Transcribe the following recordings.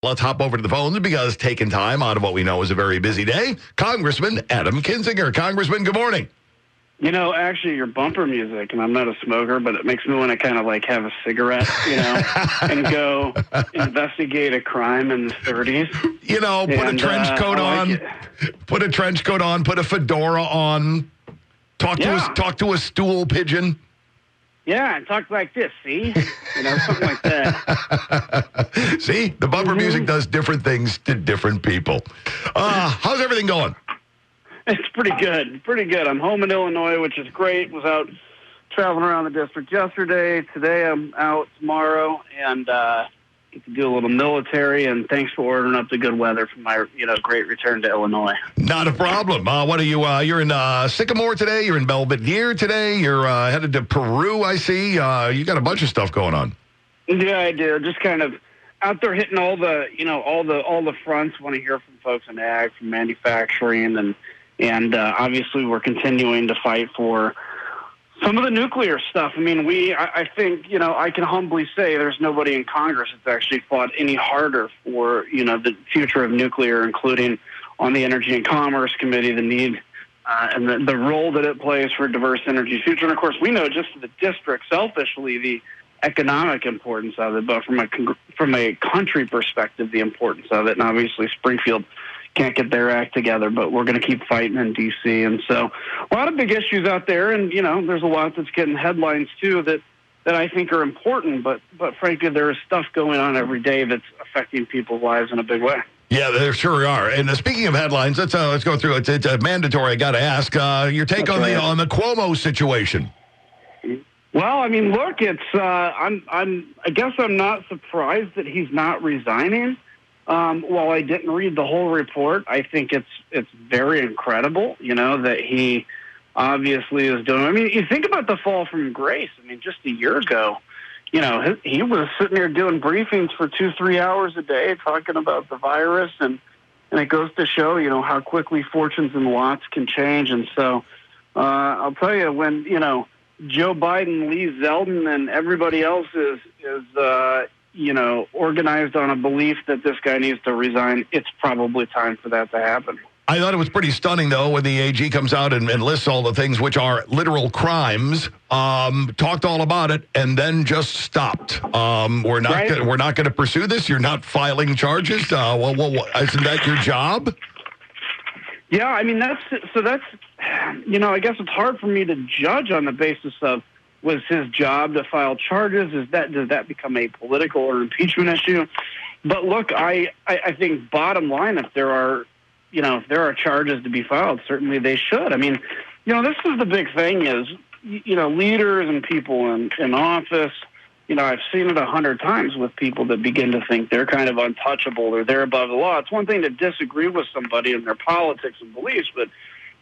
Let's hop over to the phones because taking time out of what we know is a very busy day. Congressman Adam Kinzinger. Congressman, good morning. You know, actually, your bumper music, and I'm not a smoker, but it makes me want to kind of like have a cigarette, and go investigate a crime in the 30s. Put a trench coat on, put a trench coat on, put a fedora on, talk to a stool pigeon. Yeah, and talk like this, see? Something like that. See, the bumper music does different things to different people. How's everything going? It's pretty good. I'm home in Illinois, which is great. Was out traveling around the district yesterday. Today I'm out tomorrow, and get to do a little military. And thanks for ordering up the good weather for my, great return to Illinois. Not a problem. What are you? You're in Sycamore today. You're in Belvedere today. You're headed to Peru. I see. You got a bunch of stuff going on. Yeah, I do. Just kind of out there hitting all the, all the fronts. Want to hear from folks in ag, from manufacturing, and obviously we're continuing to fight for some of the nuclear stuff. I mean, I think, I can humbly say there's nobody in Congress that's actually fought any harder for, the future of nuclear, including on the Energy and Commerce Committee, the need and the role that it plays for diverse energy future. And, of course, we know just the district selfishly the economic importance of it, but from a country perspective, the importance of it. And obviously Springfield can't get their act together, but we're going to keep fighting in D.C. And so a lot of big issues out there, and, there's a lot that's getting headlines, too, that I think are important, but frankly, there is stuff going on every day that's affecting people's lives in a big way. Yeah, there sure are. And speaking of headlines, let's go through it. It's mandatory. I got to ask your take on the Cuomo situation. Well, I mean, look, it's I guess I'm not surprised that he's not resigning. While I didn't read the whole report, I think it's very incredible, that he obviously is doing. I mean, you think about the fall from grace. I mean, just a year ago, he was sitting there doing briefings for 2-3 hours a day talking about the virus, and it goes to show, how quickly fortunes and lots can change. And so I'll tell you, when Joe Biden, Lee Zeldin, and everybody else is organized on a belief that this guy needs to resign, it's probably time for that to happen. I thought it was pretty stunning, though, when the AG comes out and lists all the things which are literal crimes, talked all about it, and then just stopped. We're not going to pursue this. You're not filing charges. Isn't that your job? Yeah, I mean, that's I guess it's hard for me to judge on the basis of, was his job to file charges? Does that become a political or impeachment issue? But look, I think bottom line, if there are charges to be filed, certainly they should. I mean, this is the big thing is, leaders and people in office, I've seen it 100 times with people that begin to think they're kind of untouchable or they're above the law. It's one thing to disagree with somebody in their politics and beliefs, but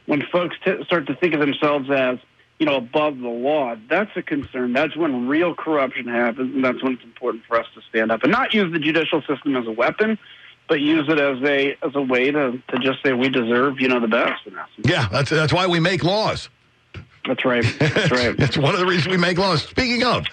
when folks start to think of themselves as, above the law, that's a concern. That's when real corruption happens, and that's when it's important for us to stand up and not use the judicial system as a weapon, but use it as a way to just say we deserve, the best. In essence. Yeah, that's why we make laws. That's right. That's right. It's one of the reasons we make laws. Speaking of,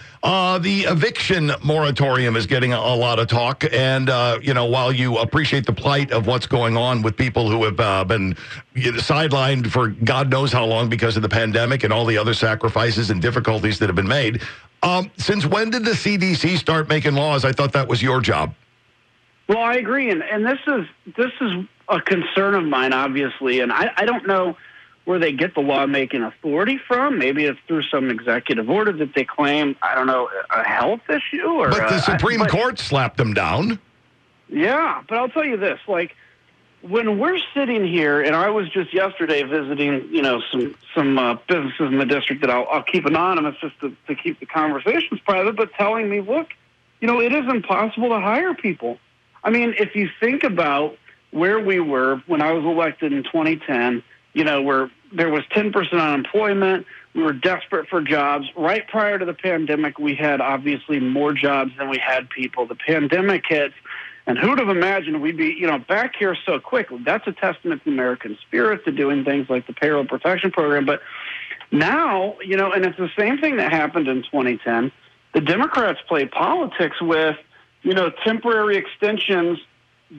the eviction moratorium is getting a lot of talk. And, while you appreciate the plight of what's going on with people who have been sidelined for God knows how long because of the pandemic and all the other sacrifices and difficulties that have been made, since when did the CDC start making laws? I thought that was your job. Well, I agree. And this is a concern of mine, obviously. And I don't know where they get the lawmaking authority from. Maybe it's through some executive order that they claim, I don't know, a health issue. But the Supreme Court slapped them down. Yeah, but I'll tell you this, when we're sitting here, and I was just yesterday visiting, some businesses in the district that I'll keep anonymous just to keep the conversations private, but telling me, look, it is impossible to hire people. I mean, if you think about where we were when I was elected in 2010, where there was 10% unemployment, we were desperate for jobs. Right prior to the pandemic, we had obviously more jobs than we had people. The pandemic hits, and who would have imagined we'd be, back here so quickly? That's a testament to American spirit, to doing things like the payroll protection program. But now, and it's the same thing that happened in 2010. The Democrats play politics with, temporary extensions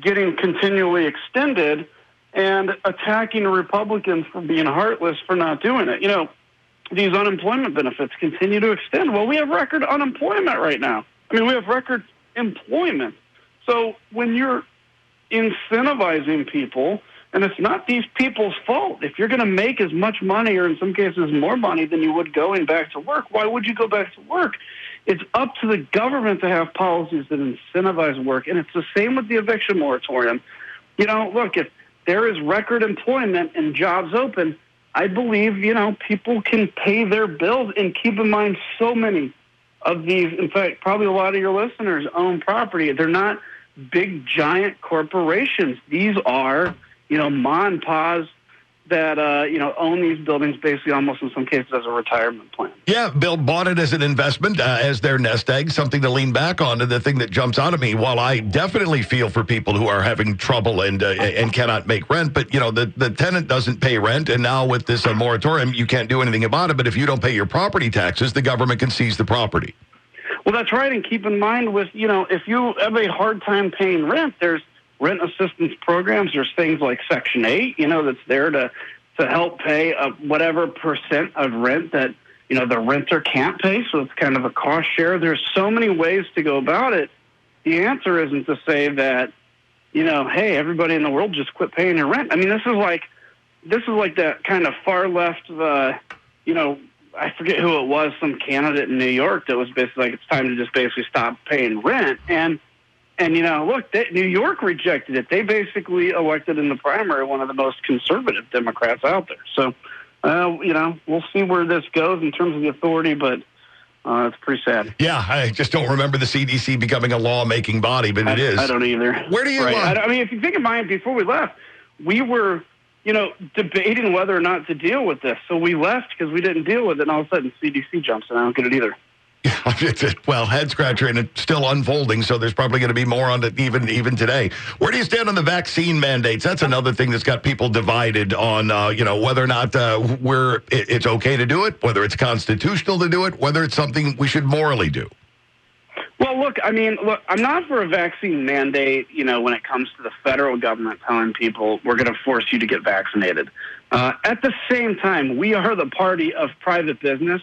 getting continually extended and attacking Republicans for being heartless for not doing it. These unemployment benefits continue to extend. Well, we have record unemployment right now. I mean, we have record employment. So when you're incentivizing people, and it's not these people's fault. If you're going to make as much money, or in some cases more money, than you would going back to work, why would you go back to work? It's up to the government to have policies that incentivize work, and it's the same with the eviction moratorium. Look, if there is record employment and jobs open, I believe, people can pay their bills. And keep in mind, so many of these, in fact, probably a lot of your listeners own property. They're not big, giant corporations. These are ma and pa's that, own these buildings basically almost in some cases as a retirement plan. Yeah, Bill bought it as an investment, as their nest egg, something to lean back on. And the thing that jumps out at me, while I definitely feel for people who are having trouble and cannot make rent, but, the tenant doesn't pay rent. And now with this moratorium, you can't do anything about it. But if you don't pay your property taxes, the government can seize the property. Well, that's right. And keep in mind with, if you have a hard time paying rent, there's rent assistance programs. There's things like Section 8, that's there to help pay whatever percent of rent that, the renter can't pay. So it's kind of a cost share. There's so many ways to go about it. The answer isn't to say that, hey, everybody in the world just quit paying your rent. I mean, this is like that kind of far left, I forget who it was, some candidate in New York that was basically like, it's time to just basically stop paying rent. And look, New York rejected it. They basically elected in the primary one of the most conservative Democrats out there. So, we'll see where this goes in terms of the authority, but it's pretty sad. Yeah, I just don't remember the CDC becoming a lawmaking body, but it is. I don't either. Where do you... Right. I mean, if you think of mine, before we left, we were... debating whether or not to deal with this. So we left because we didn't deal with it, and all of a sudden CDC jumps, and I don't get it either. Well, head scratcher, and it's still unfolding, so there's probably going to be more on it even today. Where do you stand on the vaccine mandates? That's another thing that's got people divided on, whether or not it's okay to do it, whether it's constitutional to do it, whether it's something we should morally do. Well, look, I'm not for a vaccine mandate, when it comes to the federal government telling people we're going to force you to get vaccinated. At the same time, we are the party of private business.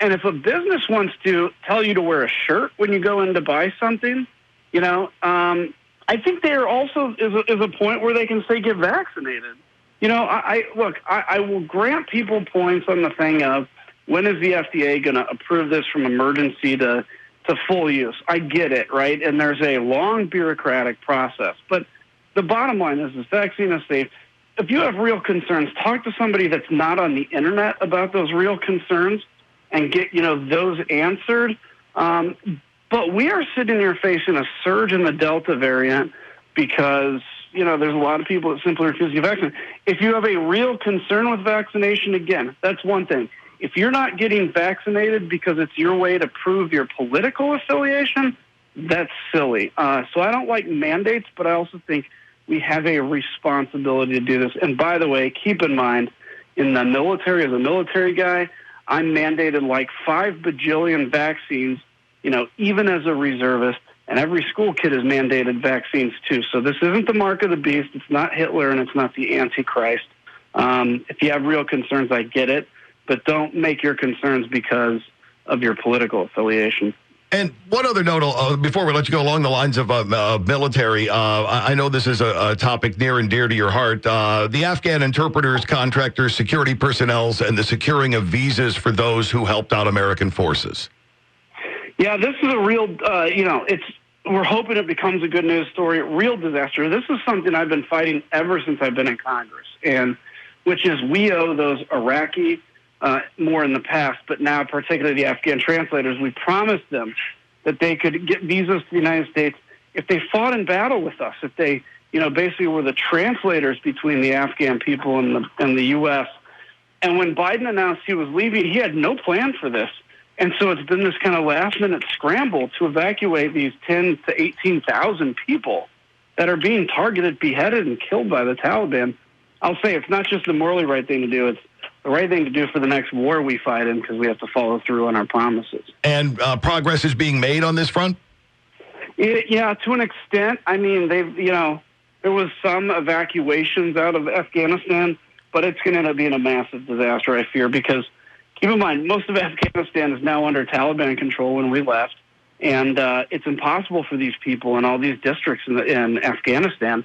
And if a business wants to tell you to wear a shirt when you go in to buy something, I think there also is a point where they can say get vaccinated. I will grant people points on the thing of when is the FDA going to approve this from emergency to full use. I get it, right? And there's a long bureaucratic process. But the bottom line is this vaccine is safe. If you have real concerns, talk to somebody that's not on the internet about those real concerns and get, those answered. But we are sitting here facing a surge in the Delta variant because, there's a lot of people that simply refuse to get vaccinated. If you have a real concern with vaccination, again, that's one thing. If you're not getting vaccinated because it's your way to prove your political affiliation, that's silly. So I don't like mandates, but I also think we have a responsibility to do this. And by the way, keep in mind, in the military, as a military guy, I'm mandated like 5 bajillion vaccines, even as a reservist, and every school kid is mandated vaccines too. So this isn't the mark of the beast. It's not Hitler, and it's not the Antichrist. If you have real concerns, I get it. But don't make your concerns because of your political affiliation. And one other note, before we let you go along the lines of military, I know this is a topic near and dear to your heart. The Afghan interpreters, contractors, security personnel, and the securing of visas for those who helped out American forces. Yeah, this is a real, we're hoping it becomes a good news story, real disaster. This is something I've been fighting ever since I've been in Congress, and which is we owe those Iraqi more in the past, but now particularly the Afghan translators, we promised them that they could get visas to the United States if they fought in battle with us, if they, basically were the translators between the Afghan people and the U.S. And when Biden announced he was leaving, he had no plan for this. And so it's been this kind of last-minute scramble to evacuate these 10 to 18,000 people that are being targeted, beheaded, and killed by the Taliban. I'll say it's not just the morally right thing to do, it's the right thing to do for the next war we fight in because we have to follow through on our promises. And progress is being made on this front? Yeah, to an extent. I mean, they've, there was some evacuations out of Afghanistan, but it's going to end up being a massive disaster, I fear, because keep in mind, most of Afghanistan is now under Taliban control when we left, and it's impossible for these people in all these districts in Afghanistan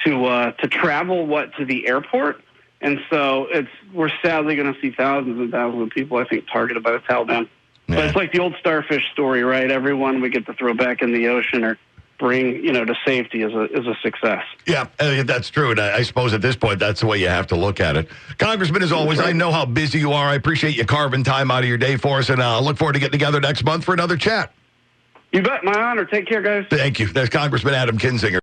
to travel to the airport. And so we're sadly going to see thousands and thousands of people, I think, targeted by the Taliban. Yeah. But it's like the old starfish story, right? Everyone we get to throw back in the ocean or bring, to safety is a success. Yeah, that's true. And I suppose at this point, that's the way you have to look at it. Congressman, as always, I know how busy you are. I appreciate you carving time out of your day for us, and I look forward to getting together next month for another chat. You bet. My honor. Take care, guys. Thank you. There's Congressman Adam Kinzinger.